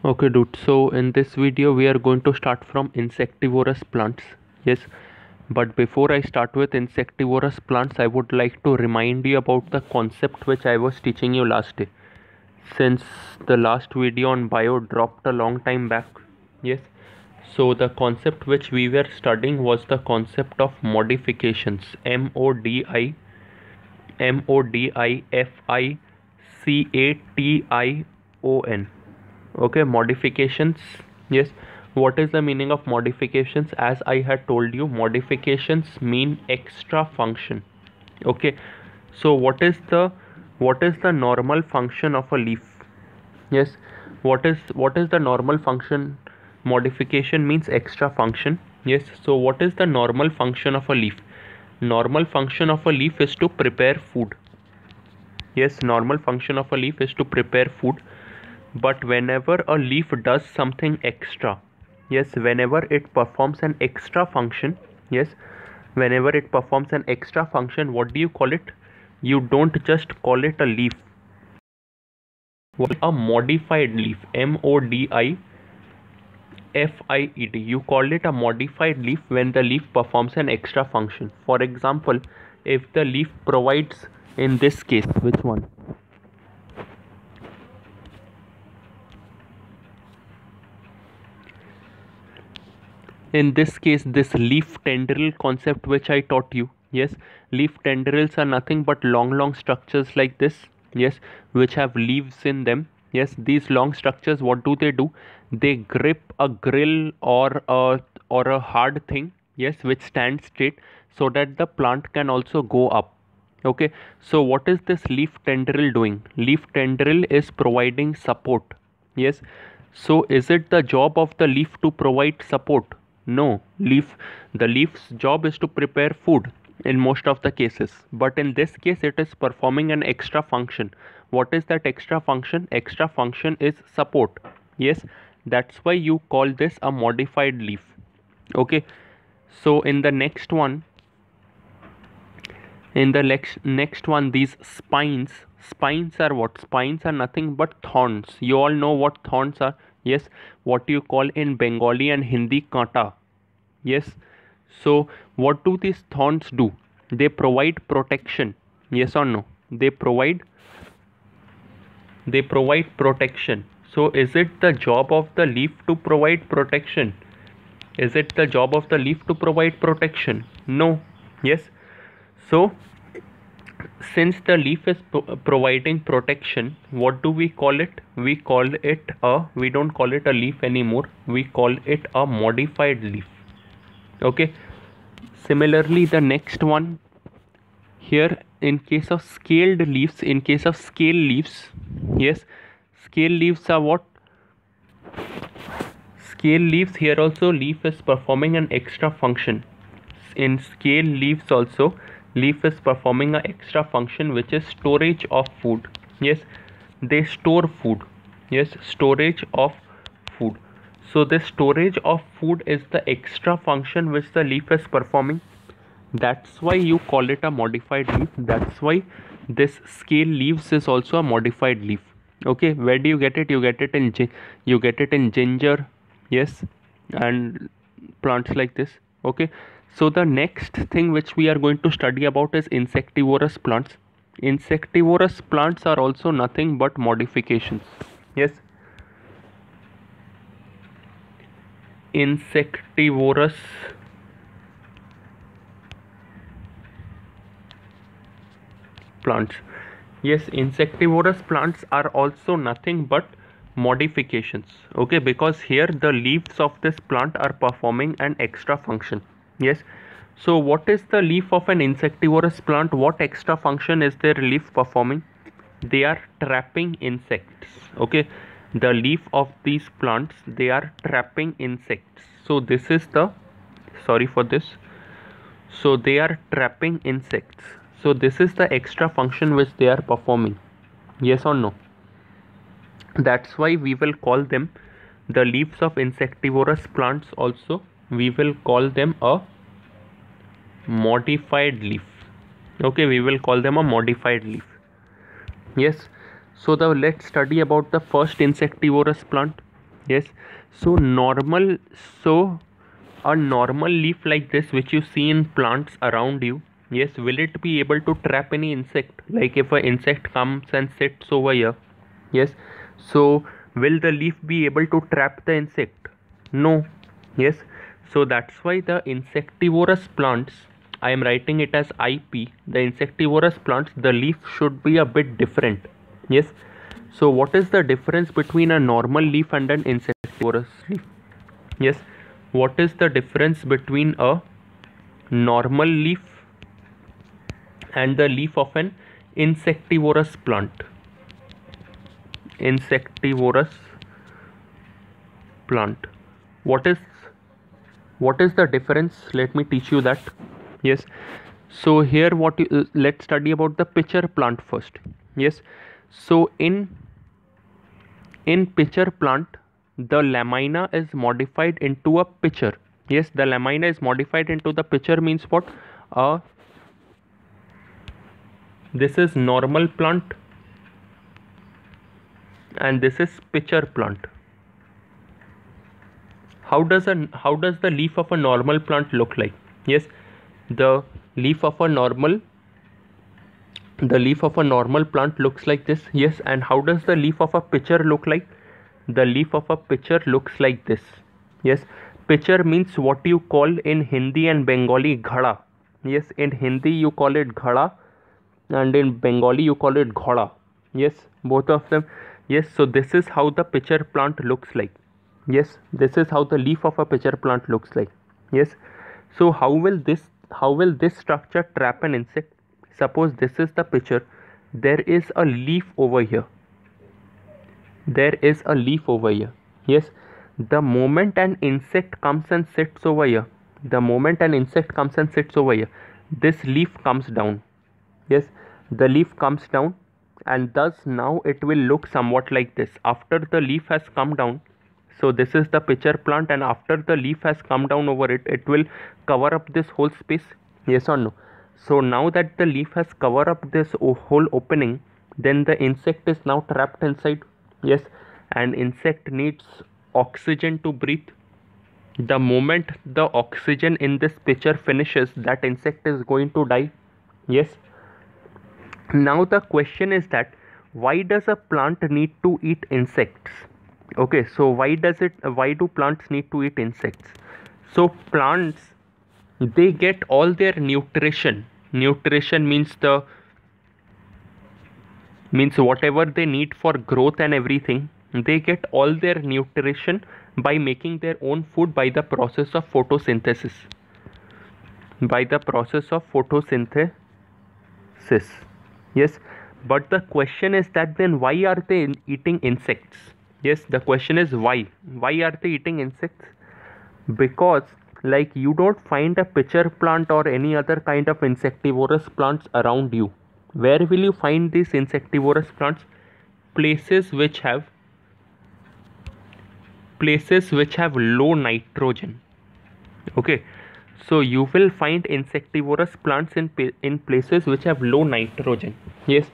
Okay dude, so in this video we are going to start from insectivorous plants. Yes, but before I start with insectivorous plants, I would like to remind you about the concept which I was teaching you last day, since the last video on bio dropped a long time back. Yes, so the concept which we were studying was the concept of modifications. Modification. Okay, modifications. Yes, what is the meaning of modifications? As I had told you, modifications mean extra function. Okay, so what is the normal function of a leaf? Yes, what is the normal function? Modification means extra function. Yes, so what is the normal function of a leaf? Normal function of a leaf is to prepare food. Yes, normal function of a leaf is to prepare food. But whenever a leaf does something extra, yes, whenever it performs an extra function, yes, whenever it performs an extra function, what do you call it? You don't just call it a leaf. What a modified leaf? MODIFIED. You call it a modified leaf when the leaf performs an extra function. For example, if the leaf provides, in this case, which one? In this case, this leaf tendril concept which I taught you. Yes, leaf tendrils are nothing but long structures like this. Yes, which have leaves in them. Yes, these long structures, what do? They grip a grill or a hard thing. Yes, which stands straight so that the plant can also go up. Okay, so what is this leaf tendril doing? Leaf tendril is providing support. Yes, so is it the job of the leaf to provide support? No, the leaf's job is to prepare food in most of the cases. But in this case, it is performing an extra function. What is that extra function? Extra function is support. Yes, that's why you call this a modified leaf. Okay, so in the next one, these spines are what? Spines are nothing but thorns. You all know what thorns are. Yes, what you call in Bengali and Hindi kanta. Yes, so what do these thorns do? They provide protection. Yes or no? They provide protection. So is it the job of the leaf to provide protection? Is it the job of the leaf to provide protection? No. Yes, so since the leaf is providing protection, what do we call it? We don't call it a leaf anymore. We call it a modified leaf. Okay, similarly the next one here, in case of scale leaves, yes, scale leaves are what? Scale leaves, here also leaf is performing an extra function. In scale leaves also, leaf is performing an extra function, which is storage of food. Yes, they store food. Yes, storage of food. So this storage of food is the extra function which the leaf is performing. That's why you call it a modified leaf. That's why this scale leaves is also a modified leaf. Okay, where do you get it? You get it in ginger. Yes, and plants like this. Okay, so the next thing which we are going to study about is insectivorous plants. Insectivorous plants are also nothing but modifications. Yes, insectivorous plants. Yes, insectivorous plants are also nothing but modifications. Okay, because here the leaves of this plant are performing an extra function. Yes, so what is the leaf of an insectivorous plant? What extra function is their leaf performing? They are trapping insects. Okay, the leaf of these plants, they are trapping insects. So this is the, sorry for this, so they are trapping insects. So this is the extra function which they are performing. Yes or no? That's why we will call them, the leaves of insectivorous plants also, we will call them a modified leaf. Okay, we will call them a modified leaf. Yes, so let's study about the first insectivorous plant. Yes, so normal, so a normal leaf like this which you see in plants around you, yes, will it be able to trap any insect? Like if an insect comes and sits over here, yes, so will the leaf be able to trap the insect? No. Yes, so that's why the insectivorous plants, I am writing it as IP, the insectivorous plants, the leaf should be a bit different. Yes, so what is the difference between a normal leaf and an insectivorous leaf? Yes, what is the difference between a normal leaf and the leaf of an insectivorous plant? Insectivorous plant. What is the difference? Let me teach you that. Yes, so here what you, let's study about the pitcher plant first. Yes, so in pitcher plant, the lamina is modified into a pitcher. Yes, the lamina is modified into the pitcher means what? This is normal plant and this is pitcher plant. How does the leaf of a normal plant look like? Yes, the leaf of a normal plant looks like this. Yes, and how does the leaf of a pitcher look like? The leaf of a pitcher looks like this. Yes, pitcher means what you call in Hindi and Bengali ghada. Yes, in Hindi you call it ghada and in Bengali you call it ghoda. Yes, both of them. Yes, so this is how the pitcher plant looks like. Yes, this is how the leaf of a pitcher plant looks like. Yes, so how will this structure trap an insect? Suppose this is the pitcher, there is a leaf over here. There is a leaf over here. Yes, the moment an insect comes and sits over here, this leaf comes down. Yes, the leaf comes down and thus now it will look somewhat like this. After the leaf has come down, so this is the pitcher plant, and after the leaf has come down over it, it will cover up this whole space. Yes or no? So now that the leaf has covered up this whole opening, then the insect is now trapped inside. Yes, and insect needs oxygen to breathe. The moment the oxygen in this pitcher finishes, that insect is going to die. Yes. Now the question is that why does a plant need to eat insects? Okay, so why do plants need to eat insects? So plants, they get all their nutrition means whatever they need for growth and everything, they get all their nutrition by making their own food by the process of photosynthesis. Yes, but the question is that then why are they eating insects? Yes, the question is why are they eating insects? Because like you don't find a pitcher plant or any other kind of insectivorous plants around you. Where will you find these insectivorous plants? Places which have low nitrogen. Okay, so you will find insectivorous plants in places which have low nitrogen. Yes,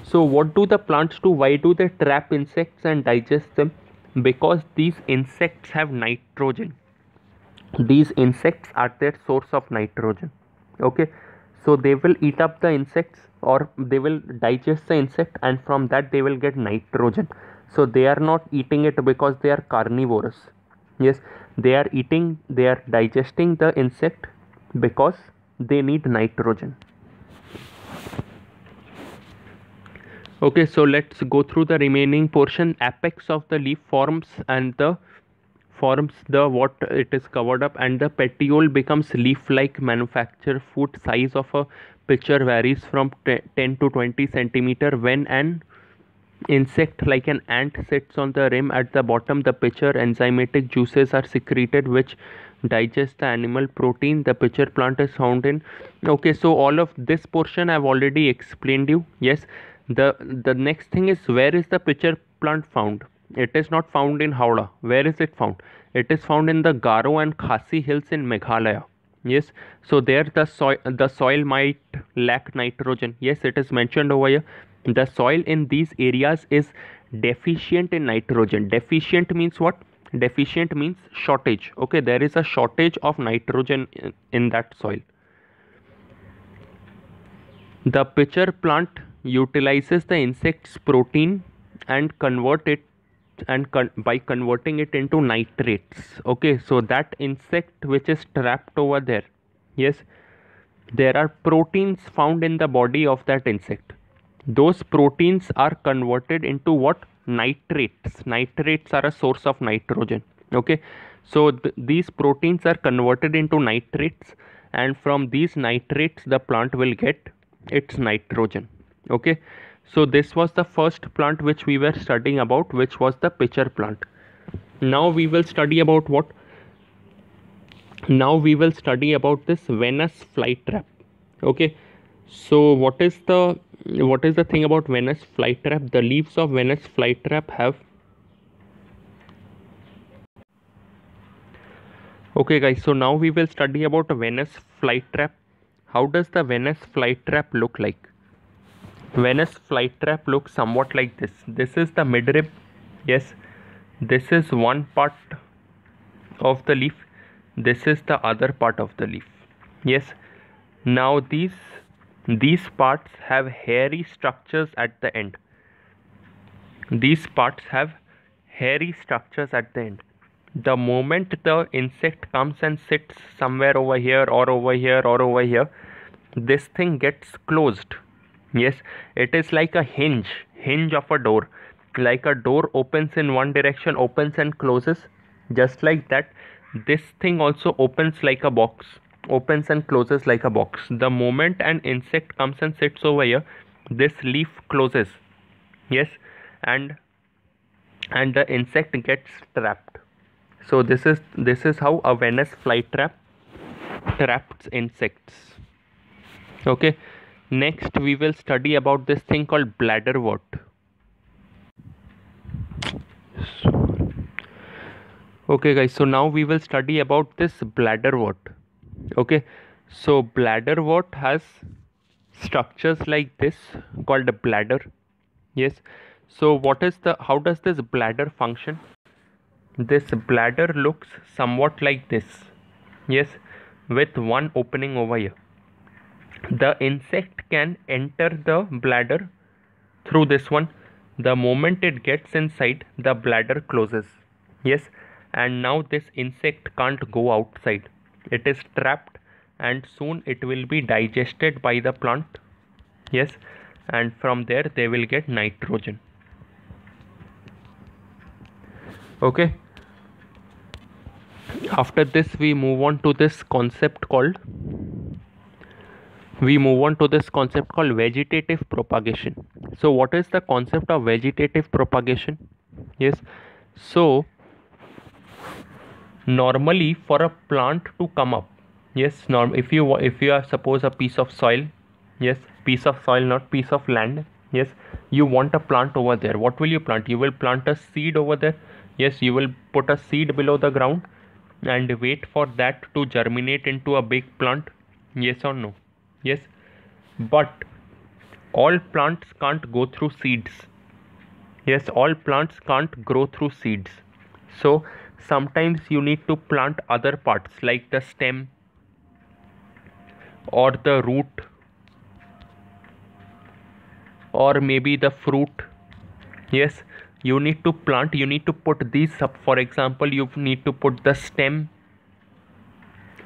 so what do the plants do? Why do they trap insects and digest them? Because these insects have nitrogen. These insects are their source of nitrogen. Okay, so they will eat up the insects or they will digest the insect, and from that they will get nitrogen. So they are not eating it because they are carnivorous. Yes, they are digesting the insect because they need nitrogen. Okay, so let's go through the remaining portion. Apex of the leaf forms the what it is covered up, and the petiole becomes leaf-like manufacture. Foot size of a pitcher varies from 10 to 20 centimeter. When an insect like an ant sits on the rim at the bottom, the pitcher enzymatic juices are secreted which digest the animal protein the pitcher plant is found in. Okay, so all of this portion I've already explained you. Yes, the next thing is, where is the pitcher plant found? It is not found in Howrah. Where is it found? It is found in the Garo and Khasi hills in Meghalaya. Yes, so there the soil might lack nitrogen. Yes, it is mentioned over here. The soil in these areas is deficient in nitrogen. Deficient means what? Deficient means shortage. Okay, there is a shortage of nitrogen in that soil. The pitcher plant utilizes the insect's protein and convert it by converting it into nitrates. Okay, so that insect which is trapped over there, yes, there are proteins found in the body of that insect. Those proteins are converted into what? Nitrates. Nitrates are a source of nitrogen. Okay, so these proteins are converted into nitrates, and from these nitrates the plant will get its nitrogen. Okay, so this was the first plant which we were studying about, which was the pitcher plant. Now we will study about what? Now we will study about this Venus flytrap. Okay, so what is the thing about Venus flytrap? The leaves of Venus flytrap have, okay guys, so now we will study about a Venus flytrap. How does the Venus flytrap look like? Venus flytrap looks somewhat like this. This is the midrib. Yes, this is one part of the leaf. This is the other part of the leaf. Yes, now these parts have hairy structures at the end. These parts have hairy structures at the end. The moment the insect comes and sits somewhere over here or over here or over here, this thing gets closed. Yes, it is like a hinge of a door. Like a door opens in one direction, opens and closes, just like that this thing also opens like a box, opens and closes like a box. The moment an insect comes and sits over here, this leaf closes. Yes, and the insect gets trapped. So this is how a Venus flytrap traps insects. Okay, next we will study about this thing called bladderwort. Okay guys, so now we will study about this bladderwort. Okay, so bladderwort has structures like this called a bladder. Yes, so how does this bladder function? This bladder looks somewhat like this. Yes, with one opening over here. The insect can enter the bladder through this one. The moment it gets inside, the bladder closes. Yes, and now this insect can't go outside. It is trapped and soon it will be digested by the plant. Yes, and from there they will get nitrogen. Okay, after this we move on to this concept called vegetative propagation. So what is the concept of vegetative propagation? Yes, so normally for a plant to come up, yes, if you are suppose a piece of soil, yes, piece of soil, not piece of land, yes, you want a plant over there. What will you plant? You will plant a seed over there. Yes, you will put a seed below the ground and wait for that to germinate into a big plant. Yes or no? Yes, but all plants can't go through seeds. Yes, all plants can't grow through seeds. So sometimes you need to plant other parts like the stem or the root or maybe the fruit. Yes, you need to plant, you need to put these up. For example, you need to put the stem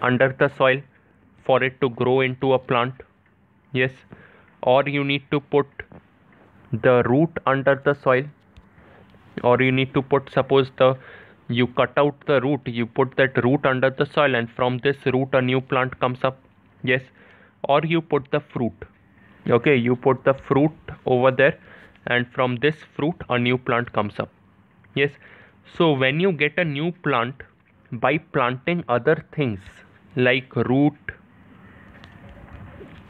under the soil for it to grow into a plant. Yes, or you need to put the root under the soil, or you need to put, suppose you cut out the root, you put that root under the soil, and from this root a new plant comes up. Yes, or you put the fruit. Okay, you put the fruit over there, and from this fruit a new plant comes up. Yes, so when you get a new plant by planting other things like root,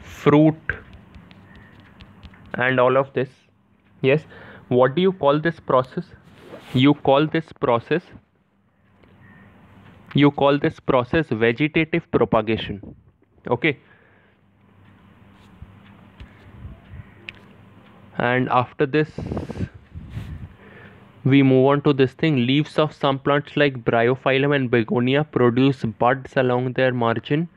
fruit and all of this, yes, what do you call this process? You call this process vegetative propagation. Okay, and after this We move on to this thing. Leaves of some plants like Bryophyllum and Begonia produce buds along their margin.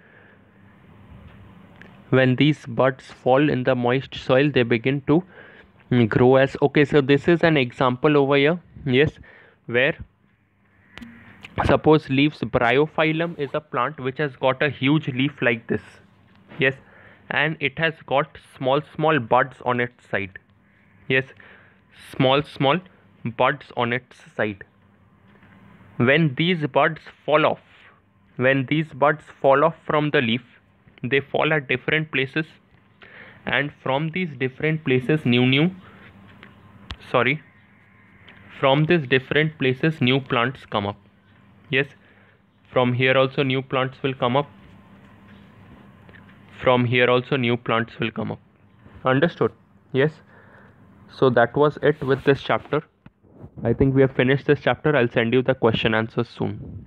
When these buds fall in the moist soil, they begin to grow as, okay, so this is an example over here, yes, where suppose leaves, Bryophyllum is a plant which has got a huge leaf like this, yes, and it has got small buds on its side, yes, small buds on its side. When these buds fall off, from the leaf, they fall at different places, and from these different places from these different places new plants come up. Yes, from here also new plants will come up, from here also new plants will come up. Understood? Yes. So that was it with this chapter. I think we have finished this chapter. I'll send you the question answers soon.